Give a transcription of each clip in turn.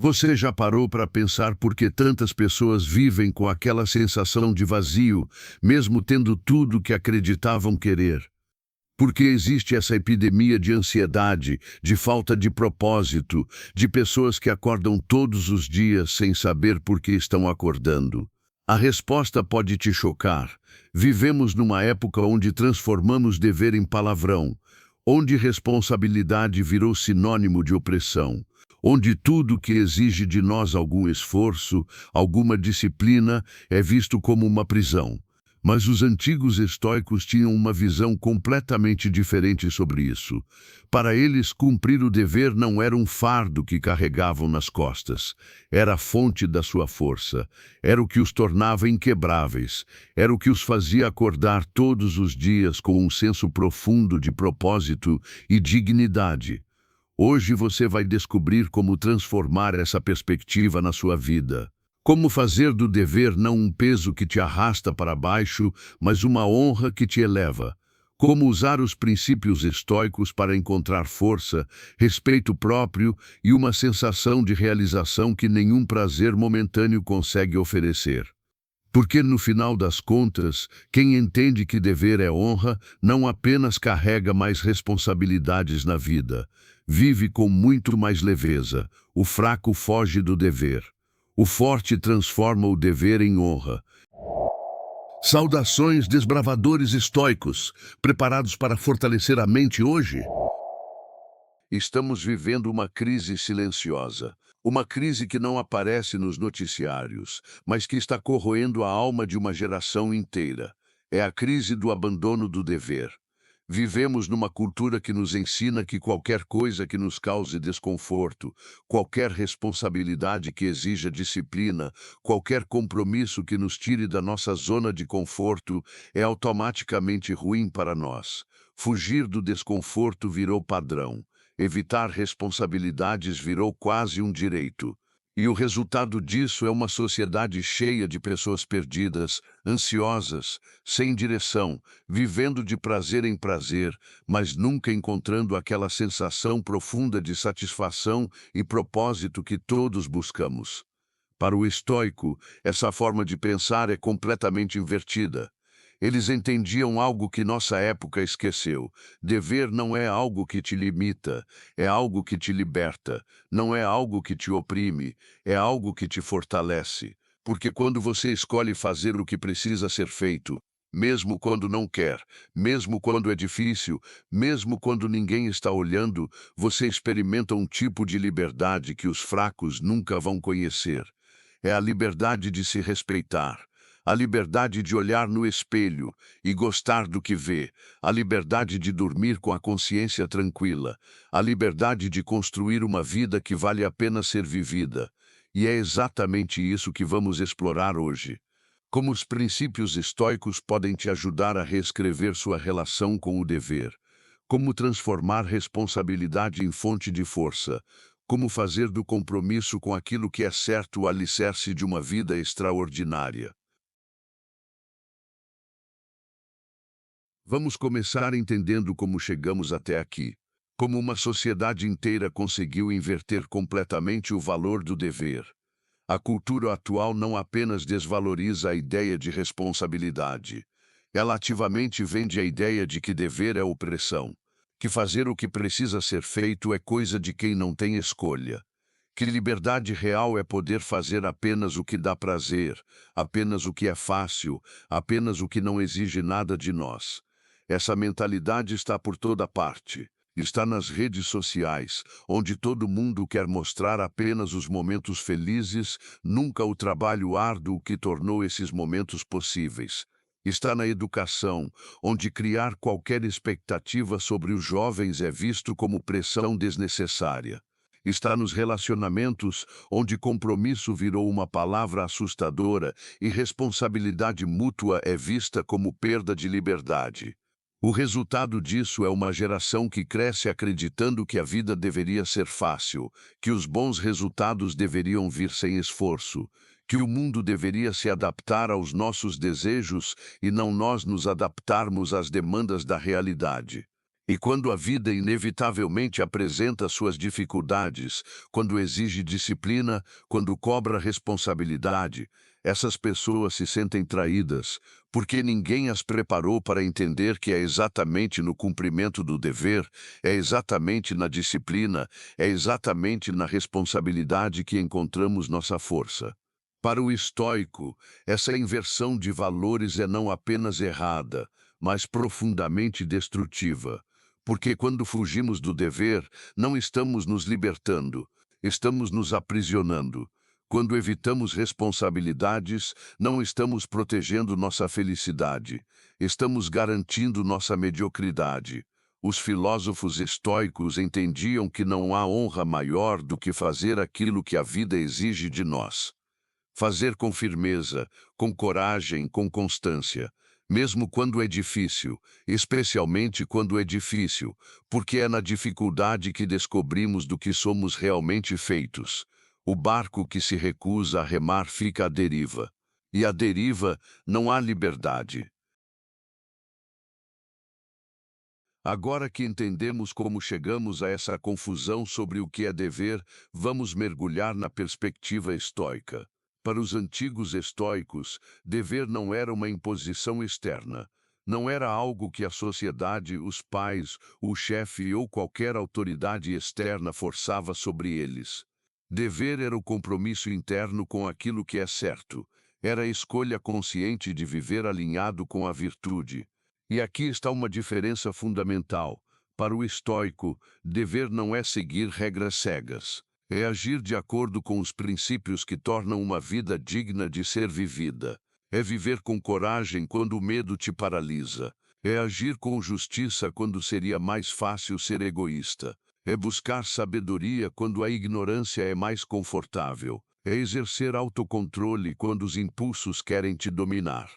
Você já parou para pensar por que tantas pessoas vivem com aquela sensação de vazio, mesmo tendo tudo o que acreditavam querer? Por que existe essa epidemia de ansiedade, de falta de propósito, de pessoas que acordam todos os dias sem saber por que estão acordando? A resposta pode te chocar. Vivemos numa época onde transformamos dever em palavrão, onde responsabilidade virou sinônimo de opressão, onde tudo que exige de nós algum esforço, alguma disciplina, é visto como uma prisão. Mas os antigos estoicos tinham uma visão completamente diferente sobre isso. Para eles, cumprir o dever não era um fardo que carregavam nas costas. Era a fonte da sua força. Era o que os tornava inquebráveis. Era o que os fazia acordar todos os dias com um senso profundo de propósito e dignidade. Hoje você vai descobrir como transformar essa perspectiva na sua vida. Como fazer do dever não um peso que te arrasta para baixo, mas uma honra que te eleva. Como usar os princípios estoicos para encontrar força, respeito próprio e uma sensação de realização que nenhum prazer momentâneo consegue oferecer. Porque, no final das contas, quem entende que dever é honra, não apenas carrega mais responsabilidades na vida, vive com muito mais leveza. O fraco foge do dever. O forte transforma o dever em honra. Saudações, desbravadores estoicos, preparados para fortalecer a mente hoje? Estamos vivendo uma crise silenciosa. Uma crise que não aparece nos noticiários, mas que está corroendo a alma de uma geração inteira. É a crise do abandono do dever. Vivemos numa cultura que nos ensina que qualquer coisa que nos cause desconforto, qualquer responsabilidade que exija disciplina, qualquer compromisso que nos tire da nossa zona de conforto é automaticamente ruim para nós. Fugir do desconforto virou padrão. Evitar responsabilidades virou quase um direito. E o resultado disso é uma sociedade cheia de pessoas perdidas, ansiosas, sem direção, vivendo de prazer em prazer, mas nunca encontrando aquela sensação profunda de satisfação e propósito que todos buscamos. Para o estoico, essa forma de pensar é completamente invertida. Eles entendiam algo que nossa época esqueceu. Dever não é algo que te limita, é algo que te liberta. Não é algo que te oprime, é algo que te fortalece. Porque quando você escolhe fazer o que precisa ser feito, mesmo quando não quer, mesmo quando é difícil, mesmo quando ninguém está olhando, você experimenta um tipo de liberdade que os fracos nunca vão conhecer. É a liberdade de se respeitar. A liberdade de olhar no espelho e gostar do que vê, a liberdade de dormir com a consciência tranquila, a liberdade de construir uma vida que vale a pena ser vivida. E é exatamente isso que vamos explorar hoje. Como os princípios estoicos podem te ajudar a reescrever sua relação com o dever. Como transformar responsabilidade em fonte de força. Como fazer do compromisso com aquilo que é certo o alicerce de uma vida extraordinária. Vamos começar entendendo como chegamos até aqui. Como uma sociedade inteira conseguiu inverter completamente o valor do dever. A cultura atual não apenas desvaloriza a ideia de responsabilidade. Ela ativamente vende a ideia de que dever é opressão. Que fazer o que precisa ser feito é coisa de quem não tem escolha. Que liberdade real é poder fazer apenas o que dá prazer, apenas o que é fácil, apenas o que não exige nada de nós. Essa mentalidade está por toda parte. Está nas redes sociais, onde todo mundo quer mostrar apenas os momentos felizes, nunca o trabalho árduo que tornou esses momentos possíveis. Está na educação, onde criar qualquer expectativa sobre os jovens é visto como pressão desnecessária. Está nos relacionamentos, onde compromisso virou uma palavra assustadora e responsabilidade mútua é vista como perda de liberdade. O resultado disso é uma geração que cresce acreditando que a vida deveria ser fácil, que os bons resultados deveriam vir sem esforço, que o mundo deveria se adaptar aos nossos desejos e não nós nos adaptarmos às demandas da realidade. E quando a vida inevitavelmente apresenta suas dificuldades, quando exige disciplina, quando cobra responsabilidade, essas pessoas se sentem traídas, porque ninguém as preparou para entender que é exatamente no cumprimento do dever, é exatamente na disciplina, é exatamente na responsabilidade que encontramos nossa força. Para o estoico, essa inversão de valores é não apenas errada, mas profundamente destrutiva. Porque quando fugimos do dever, não estamos nos libertando, estamos nos aprisionando. Quando evitamos responsabilidades, não estamos protegendo nossa felicidade, estamos garantindo nossa mediocridade. Os filósofos estoicos entendiam que não há honra maior do que fazer aquilo que a vida exige de nós. Fazer com firmeza, com coragem, com constância, mesmo quando é difícil, especialmente quando é difícil, porque é na dificuldade que descobrimos do que somos realmente feitos. O barco que se recusa a remar fica à deriva. E à deriva não há liberdade. Agora que entendemos como chegamos a essa confusão sobre o que é dever, vamos mergulhar na perspectiva estoica. Para os antigos estoicos, dever não era uma imposição externa. Não era algo que a sociedade, os pais, o chefe ou qualquer autoridade externa forçava sobre eles. Dever era o compromisso interno com aquilo que é certo. Era a escolha consciente de viver alinhado com a virtude. E aqui está uma diferença fundamental. Para o estoico, dever não é seguir regras cegas. É agir de acordo com os princípios que tornam uma vida digna de ser vivida. É viver com coragem quando o medo te paralisa. É agir com justiça quando seria mais fácil ser egoísta. É buscar sabedoria quando a ignorância é mais confortável. É exercer autocontrole quando os impulsos querem te dominar.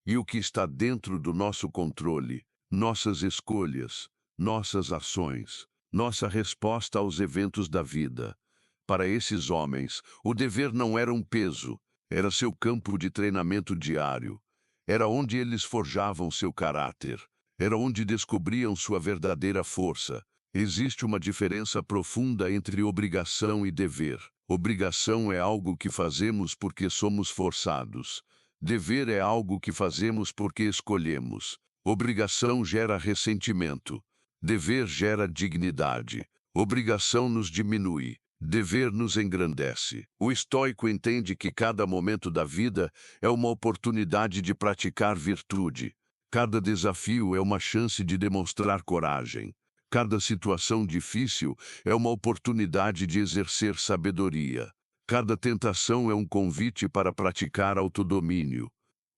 E o que está dentro do nosso controle, nossas escolhas, nossas ações, nossa resposta aos eventos da vida. Para esses homens, o dever não era um peso, era seu campo de treinamento diário. Era onde eles forjavam seu caráter, era onde descobriam sua verdadeira força. Existe uma diferença profunda entre obrigação e dever. Obrigação é algo que fazemos porque somos forçados. Dever é algo que fazemos porque escolhemos. Obrigação gera ressentimento. Dever gera dignidade. Obrigação nos diminui. Dever nos engrandece. O estoico entende que cada momento da vida é uma oportunidade de praticar virtude. Cada desafio é uma chance de demonstrar coragem. Cada situação difícil é uma oportunidade de exercer sabedoria. Cada tentação é um convite para praticar autodomínio.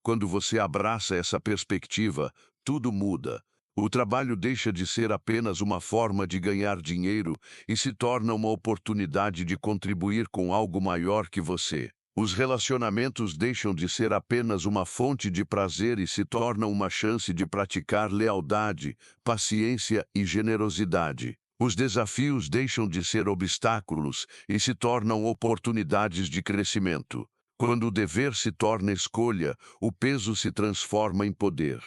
Quando você abraça essa perspectiva, tudo muda. O trabalho deixa de ser apenas uma forma de ganhar dinheiro e se torna uma oportunidade de contribuir com algo maior que você. Os relacionamentos deixam de ser apenas uma fonte de prazer e se tornam uma chance de praticar lealdade, paciência e generosidade. Os desafios deixam de ser obstáculos e se tornam oportunidades de crescimento. Quando o dever se torna escolha, o peso se transforma em poder.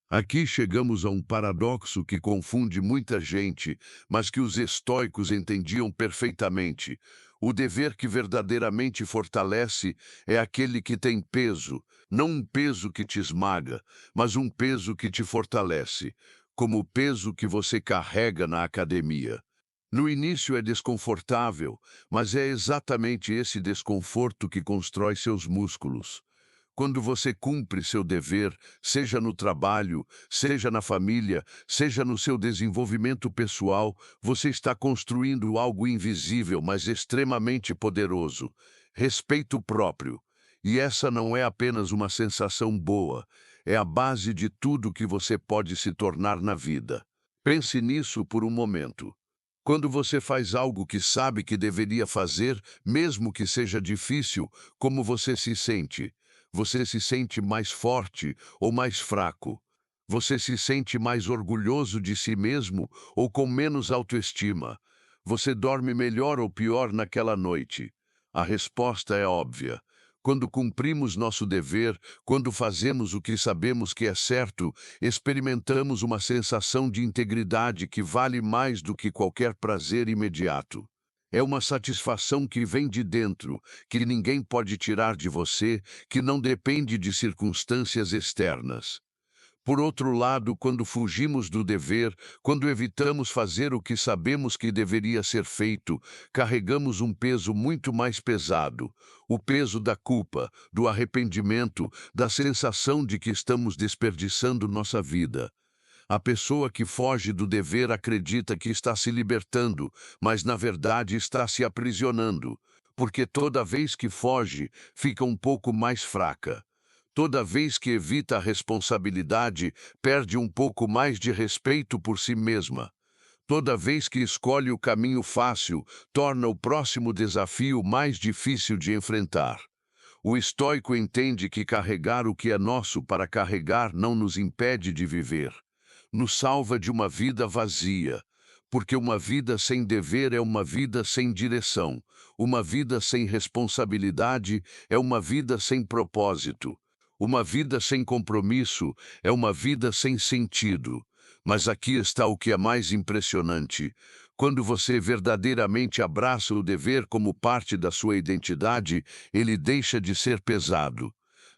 Aqui chegamos a um paradoxo que confunde muita gente, mas que os estoicos entendiam perfeitamente. O dever que verdadeiramente fortalece é aquele que tem peso, não um peso que te esmaga, mas um peso que te fortalece, como o peso que você carrega na academia. No início é desconfortável, mas é exatamente esse desconforto que constrói seus músculos. Quando você cumpre seu dever, seja no trabalho, seja na família, seja no seu desenvolvimento pessoal, você está construindo algo invisível, mas extremamente poderoso: respeito próprio. E essa não é apenas uma sensação boa, é a base de tudo que você pode se tornar na vida. Pense nisso por um momento. Quando você faz algo que sabe que deveria fazer, mesmo que seja difícil, como você se sente? Você se sente mais forte ou mais fraco? Você se sente mais orgulhoso de si mesmo ou com menos autoestima? Você dorme melhor ou pior naquela noite? A resposta é óbvia. Quando cumprimos nosso dever, quando fazemos o que sabemos que é certo, experimentamos uma sensação de integridade que vale mais do que qualquer prazer imediato. É uma satisfação que vem de dentro, que ninguém pode tirar de você, que não depende de circunstâncias externas. Por outro lado, quando fugimos do dever, quando evitamos fazer o que sabemos que deveria ser feito, carregamos um peso muito mais pesado, o peso da culpa, do arrependimento, da sensação de que estamos desperdiçando nossa vida. A pessoa que foge do dever acredita que está se libertando, mas na verdade está se aprisionando, porque toda vez que foge, fica um pouco mais fraca. Toda vez que evita a responsabilidade, perde um pouco mais de respeito por si mesma. Toda vez que escolhe o caminho fácil, torna o próximo desafio mais difícil de enfrentar. O estoico entende que carregar o que é nosso para carregar não nos impede de viver. Nos salva de uma vida vazia, porque uma vida sem dever é uma vida sem direção. Uma vida sem responsabilidade é uma vida sem propósito. Uma vida sem compromisso é uma vida sem sentido. Mas aqui está o que é mais impressionante. Quando você verdadeiramente abraça o dever como parte da sua identidade, ele deixa de ser pesado.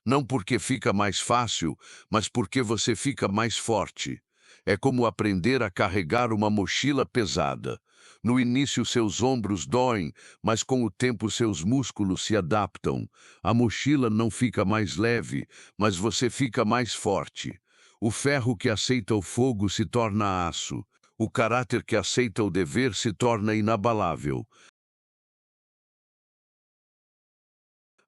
Não porque fica mais fácil, mas porque você fica mais forte. É como aprender a carregar uma mochila pesada. No início seus ombros doem, mas com o tempo seus músculos se adaptam. A mochila não fica mais leve, mas você fica mais forte. O ferro que aceita o fogo se torna aço. O caráter que aceita o dever se torna inabalável.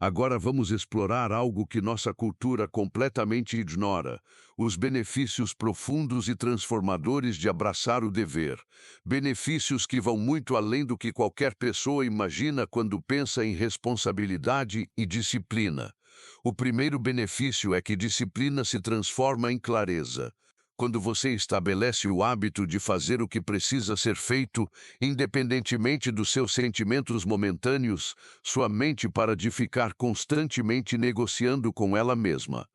Agora vamos explorar algo que nossa cultura completamente ignora: os benefícios profundos e transformadores de abraçar o dever. Benefícios que vão muito além do que qualquer pessoa imagina quando pensa em responsabilidade e disciplina. O primeiro benefício é que disciplina se transforma em clareza. Quando você estabelece o hábito de fazer o que precisa ser feito, independentemente dos seus sentimentos momentâneos, sua mente para de ficar constantemente negociando com ela mesma.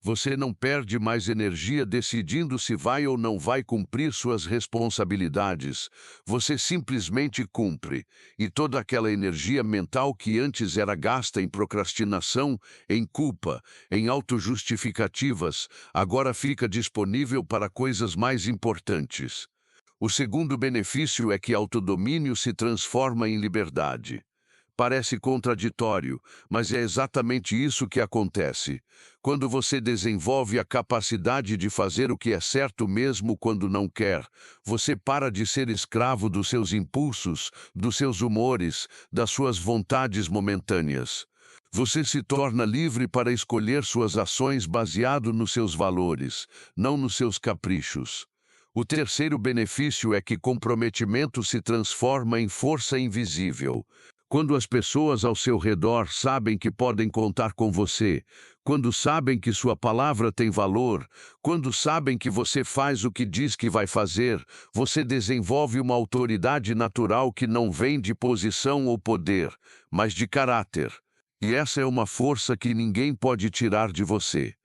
Você não perde mais energia decidindo se vai ou não vai cumprir suas responsabilidades. Você simplesmente cumpre. E toda aquela energia mental que antes era gasta em procrastinação, em culpa, em autojustificativas, agora fica disponível para coisas mais importantes. O segundo benefício é que autodomínio se transforma em liberdade. Parece contraditório, mas é exatamente isso que acontece. Quando você desenvolve a capacidade de fazer o que é certo mesmo quando não quer, você para de ser escravo dos seus impulsos, dos seus humores, das suas vontades momentâneas. Você se torna livre para escolher suas ações baseado nos seus valores, não nos seus caprichos. O terceiro benefício é que comprometimento se transforma em força invisível. Quando as pessoas ao seu redor sabem que podem contar com você, quando sabem que sua palavra tem valor, quando sabem que você faz o que diz que vai fazer, você desenvolve uma autoridade natural que não vem de posição ou poder, mas de caráter. E essa é uma força que ninguém pode tirar de você.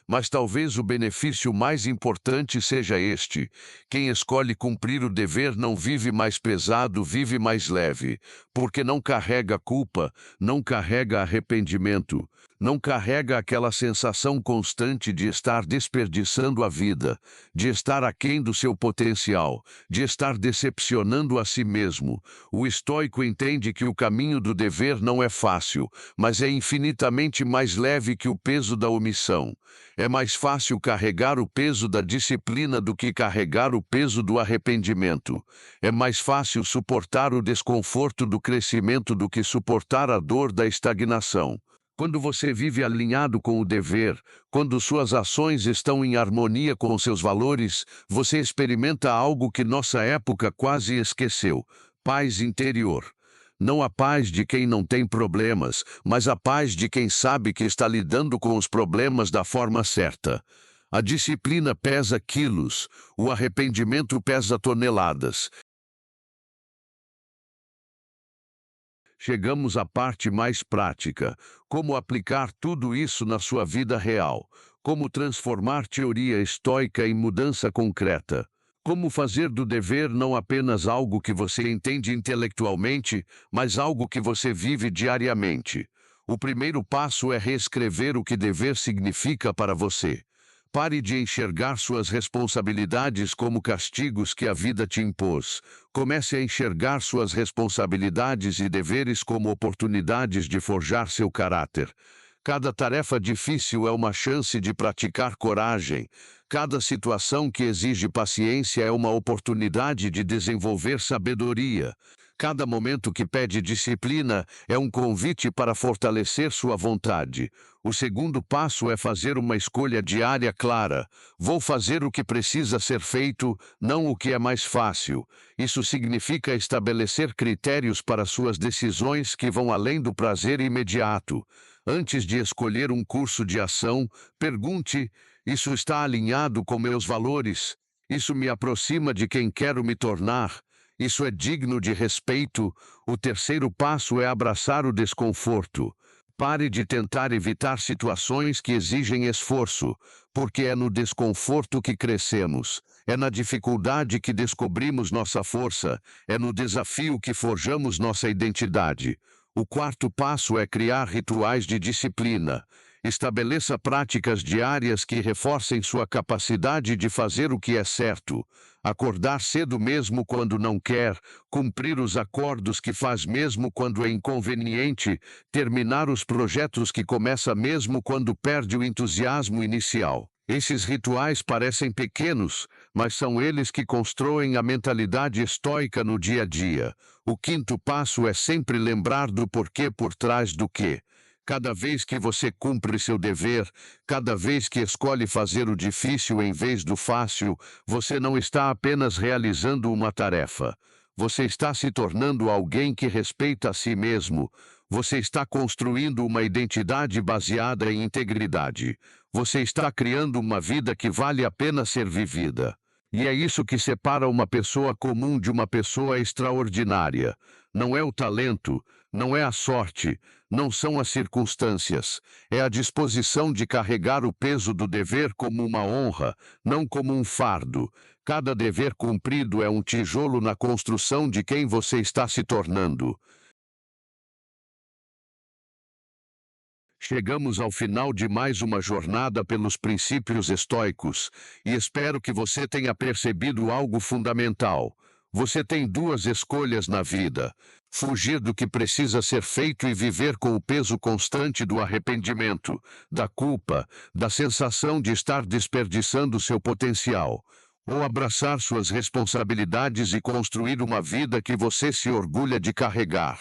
Mas talvez o benefício mais importante seja este: quem escolhe cumprir o dever não vive mais pesado, vive mais leve, porque não carrega culpa, não carrega arrependimento, não carrega aquela sensação constante de estar desperdiçando a vida, de estar aquém do seu potencial, de estar decepcionando a si mesmo. O estoico entende que o caminho do dever não é fácil, mas é infinitamente mais leve que o peso da omissão. É mais fácil carregar o peso da disciplina do que carregar o peso do arrependimento. É mais fácil suportar o desconforto do crescimento do que suportar a dor da estagnação. Quando você vive alinhado com o dever, quando suas ações estão em harmonia com seus valores, você experimenta algo que nossa época quase esqueceu: paz interior. Não a paz de quem não tem problemas, mas a paz de quem sabe que está lidando com os problemas da forma certa. A disciplina pesa quilos, o arrependimento pesa toneladas. Chegamos à parte mais prática: como aplicar tudo isso na sua vida real, como transformar teoria estoica em mudança concreta. Como fazer do dever não apenas algo que você entende intelectualmente, mas algo que você vive diariamente. O primeiro passo é reescrever o que dever significa para você. Pare de enxergar suas responsabilidades como castigos que a vida te impôs. Comece a enxergar suas responsabilidades e deveres como oportunidades de forjar seu caráter. Cada tarefa difícil é uma chance de praticar coragem. Cada situação que exige paciência é uma oportunidade de desenvolver sabedoria. Cada momento que pede disciplina é um convite para fortalecer sua vontade. O segundo passo é fazer uma escolha diária clara. Vou fazer o que precisa ser feito, não o que é mais fácil. Isso significa estabelecer critérios para suas decisões que vão além do prazer imediato. Antes de escolher um curso de ação, pergunte: isso está alinhado com meus valores? Isso me aproxima de quem quero me tornar? Isso é digno de respeito? O terceiro passo é abraçar o desconforto. Pare de tentar evitar situações que exigem esforço, porque é no desconforto que crescemos. É na dificuldade que descobrimos nossa força. É no desafio que forjamos nossa identidade. O quarto passo é criar rituais de disciplina. Estabeleça práticas diárias que reforcem sua capacidade de fazer o que é certo. Acordar cedo mesmo quando não quer, cumprir os acordos que faz mesmo quando é inconveniente, terminar os projetos que começa mesmo quando perde o entusiasmo inicial. Esses rituais parecem pequenos, mas são eles que constroem a mentalidade estoica no dia a dia. O quinto passo é sempre lembrar do porquê por trás do quê. Cada vez que você cumpre seu dever, cada vez que escolhe fazer o difícil em vez do fácil, você não está apenas realizando uma tarefa. Você está se tornando alguém que respeita a si mesmo. Você está construindo uma identidade baseada em integridade. Você está criando uma vida que vale a pena ser vivida. E é isso que separa uma pessoa comum de uma pessoa extraordinária. Não é o talento, não é a sorte, não são as circunstâncias. É a disposição de carregar o peso do dever como uma honra, não como um fardo. Cada dever cumprido é um tijolo na construção de quem você está se tornando. Chegamos ao final de mais uma jornada pelos princípios estoicos, e espero que você tenha percebido algo fundamental. Você tem duas escolhas na vida: fugir do que precisa ser feito e viver com o peso constante do arrependimento, da culpa, da sensação de estar desperdiçando seu potencial. Ou abraçar suas responsabilidades e construir uma vida que você se orgulha de carregar.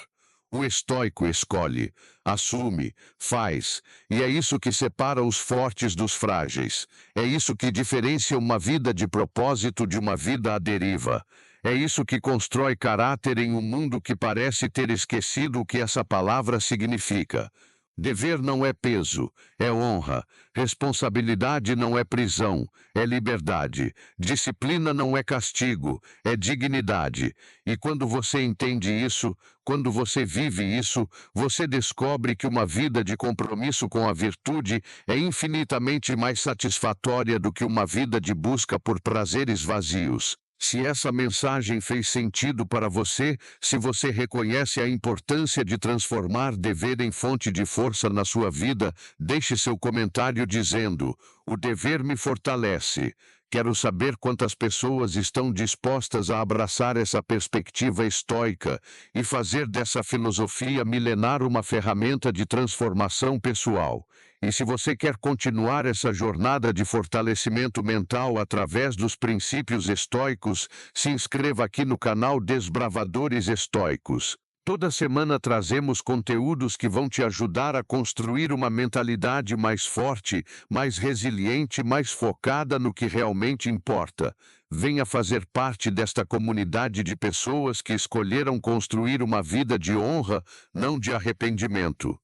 O estoico escolhe, assume, faz, e é isso que separa os fortes dos frágeis. É isso que diferencia uma vida de propósito de uma vida à deriva. É isso que constrói caráter em um mundo que parece ter esquecido o que essa palavra significa. Dever não é peso, é honra. Responsabilidade não é prisão, é liberdade. Disciplina não é castigo, é dignidade. E quando você entende isso, quando você vive isso, você descobre que uma vida de compromisso com a virtude é infinitamente mais satisfatória do que uma vida de busca por prazeres vazios. Se essa mensagem fez sentido para você, se você reconhece a importância de transformar dever em fonte de força na sua vida, deixe seu comentário dizendo: o dever me fortalece. Quero saber quantas pessoas estão dispostas a abraçar essa perspectiva estoica e fazer dessa filosofia milenar uma ferramenta de transformação pessoal. E se você quer continuar essa jornada de fortalecimento mental através dos princípios estoicos, se inscreva aqui no canal Desbravadores Estoicos. Toda semana trazemos conteúdos que vão te ajudar a construir uma mentalidade mais forte, mais resiliente, mais focada no que realmente importa. Venha fazer parte desta comunidade de pessoas que escolheram construir uma vida de honra, não de arrependimento.